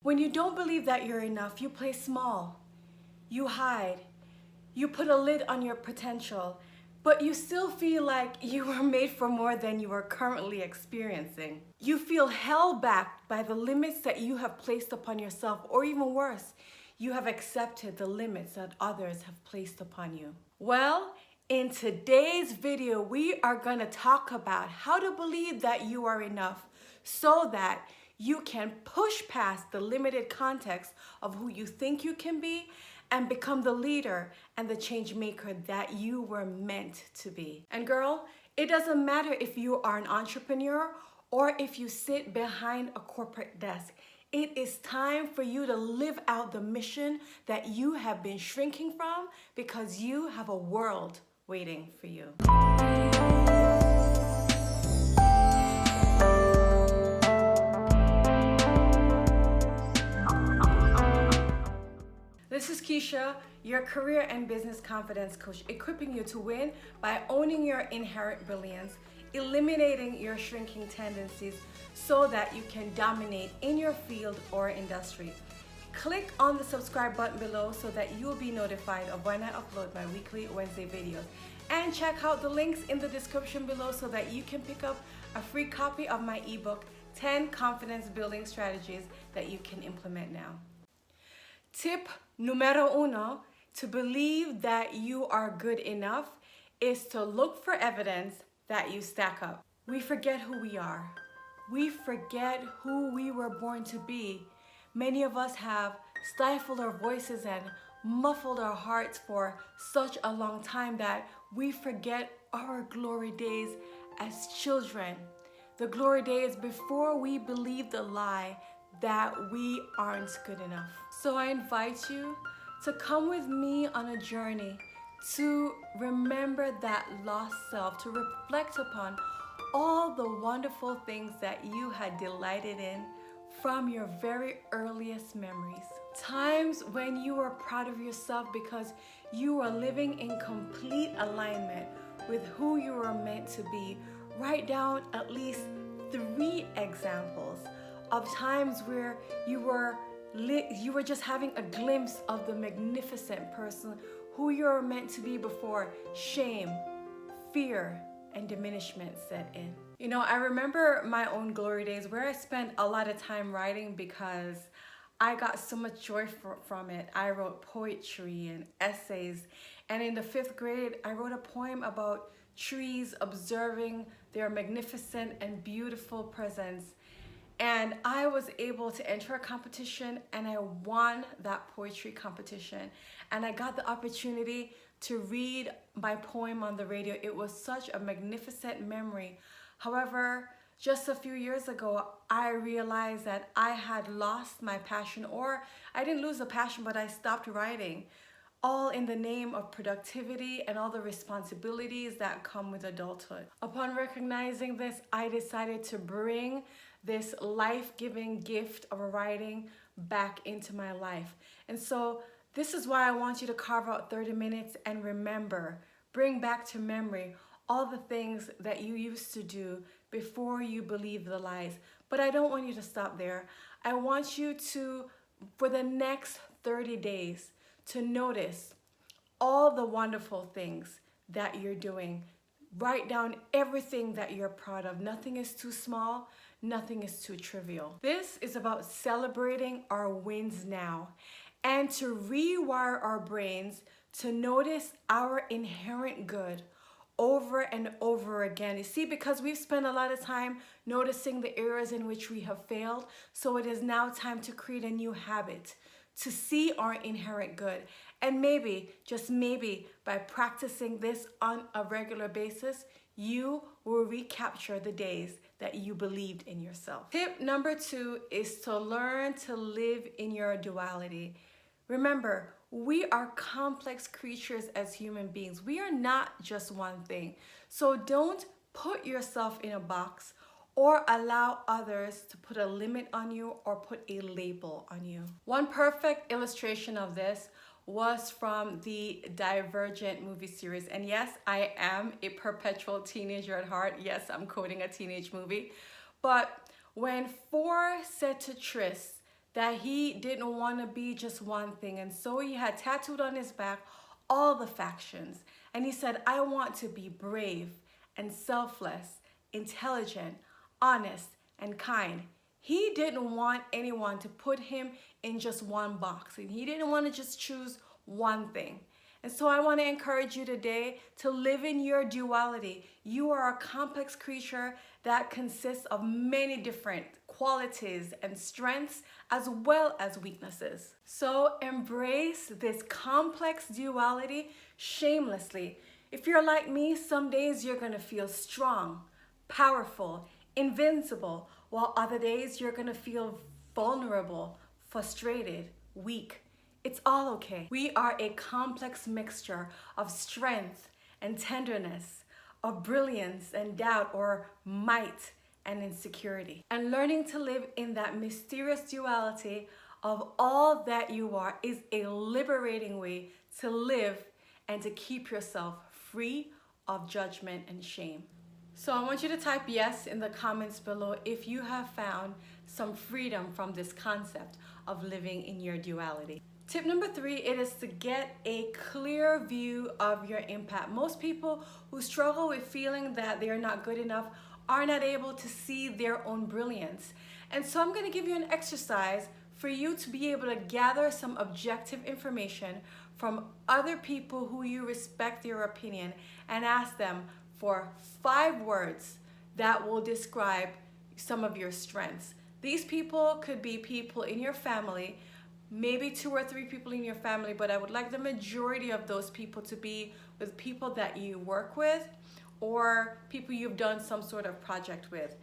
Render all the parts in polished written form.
When you don't believe that you're enough, you play small, you hide, you put a lid on your potential, but you still feel like you were made for more than you are currently experiencing. You feel held back by the limits that you have placed upon yourself, or even worse, you have accepted the limits that others have placed upon you. Well, in today's video, we are going to talk about how to believe that you are enough so that you can push past the limited context of who you think you can be and become the leader and the change maker that you were meant to be. And girl, it doesn't matter if you are an entrepreneur or if you sit behind a corporate desk. It is time for you to live out the mission that you have been shrinking from, because you have a world waiting for you. This is Keisha, your career and business confidence coach, equipping you to win by owning your inherent brilliance, eliminating your shrinking tendencies so that you can dominate in your field or industry. Click on the subscribe button below so that you will be notified of when I upload my weekly Wednesday videos. And check out the links in the description below so that you can pick up a free copy of my ebook, 10 Confidence Building Strategies that you can implement now. Tip numero uno to believe that you are good enough is to look for evidence that you stack up. We forget who we are. We forget who we were born to be. Many of us have stifled our voices and muffled our hearts for such a long time that we forget our glory days as children. The glory days before we believed the lie that we aren't good enough. So I invite you to come with me on a journey to remember that lost self, to reflect upon all the wonderful things that you had delighted in from your very earliest memories. Times when you were proud of yourself because you were living in complete alignment with who you were meant to be. Write down at least 3 examples of times where you were just having a glimpse of the magnificent person who you were meant to be before shame, fear, and diminishment set in. You know, I remember my own glory days where I spent a lot of time writing because I got so much joy from it. I wrote poetry and essays, and in the 5th grade, I wrote a poem about trees observing their magnificent and beautiful presence. And I was able to enter a competition, and I won that poetry competition. And I got the opportunity to read my poem on the radio. It was such a magnificent memory. However, just a few years ago, I realized that I had lost my passion, or I didn't lose the passion, but I stopped writing, all in the name of productivity and all the responsibilities that come with adulthood. Upon recognizing this, I decided to bring this life-giving gift of writing back into my life. And so this is why I want you to carve out 30 minutes and remember, bring back to memory all the things that you used to do before you believed the lies. But I don't want you to stop there. I want you to, for the next 30 days, to notice all the wonderful things that you're doing. Write down everything that you're proud of. Nothing is too small. Nothing is too trivial. This is about celebrating our wins now and to rewire our brains to notice our inherent good over and over again. You see, because we've spent a lot of time noticing the areas in which we have failed, so it is now time to create a new habit to see our inherent good. And maybe, just maybe, by practicing this on a regular basis, you will recapture the days that you believed in yourself. Tip number 2 is to learn to live in your duality. Remember, we are complex creatures as human beings. We are not just one thing. So don't put yourself in a box or allow others to put a limit on you or put a label on you. One perfect illustration of this was from the Divergent movie series. And yes, I am a perpetual teenager at heart. Yes, I'm quoting a teenage movie. But when 4 said to Tris that he didn't want to be just one thing. And so he had tattooed on his back all the factions. And he said, I want to be brave and selfless, intelligent, honest, and kind. He didn't want anyone to put him in just one box. And he didn't want to just choose one thing. And so I want to encourage you today to live in your duality. You are a complex creature that consists of many different qualities and strengths as well as weaknesses. So embrace this complex duality shamelessly. If you're like me, some days you're going to feel strong, powerful, invincible, while other days you're going to feel vulnerable, frustrated, weak. It's all okay. We are a complex mixture of strength and tenderness, of brilliance and doubt, or might and insecurity. And learning to live in that mysterious duality of all that you are is a liberating way to live and to keep yourself free of judgment and shame. So I want you to type yes in the comments below if you have found some freedom from this concept of living in your duality. Tip number 3, it is to get a clear view of your impact. Most people who struggle with feeling that they are not good enough are not able to see their own brilliance. And so I'm going to give you an exercise for you to be able to gather some objective information from other people who you respect their opinion and ask them for 5 words that will describe some of your strengths. These people could be people in your family, maybe 2 or 3 people in your family, but I would like the majority of those people to be with people that you work with or people you've done some sort of project with.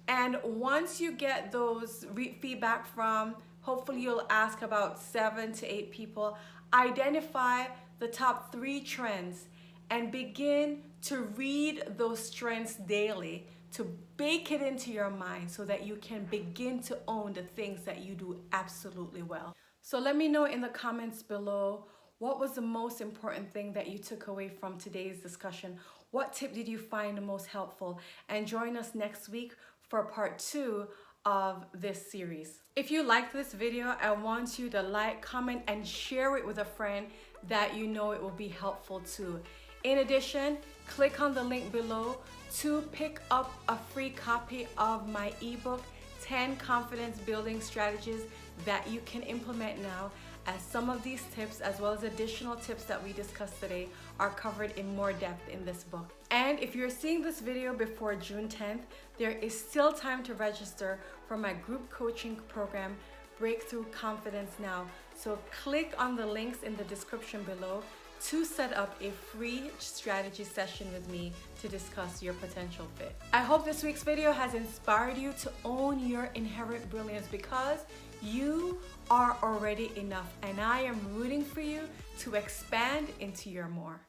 And once you get those feedback from, hopefully you'll ask about 7 to 8 people, identify the top 3 trends and begin to read those trends daily, to bake it into your mind so that you can begin to own the things that you do absolutely well. So let me know in the comments below, what was the most important thing that you took away from today's discussion? What tip did you find the most helpful? And join us next week for part 2 of this series. If you liked this video, I want you to like, comment, and share it with a friend that you know it will be helpful to. In addition, click on the link below to pick up a free copy of my ebook, 10 Confidence Building Strategies that you can implement now, as some of these tips, as well as additional tips that we discussed today, are covered in more depth in this book. And if you're seeing this video before June 10th, there is still time to register for my group coaching program, Breakthrough Confidence Now. So click on the links in the description below to set up a free strategy session with me to discuss your potential fit. I hope this week's video has inspired you to own your inherent brilliance, because you are already enough, and I am rooting for you to expand into your more.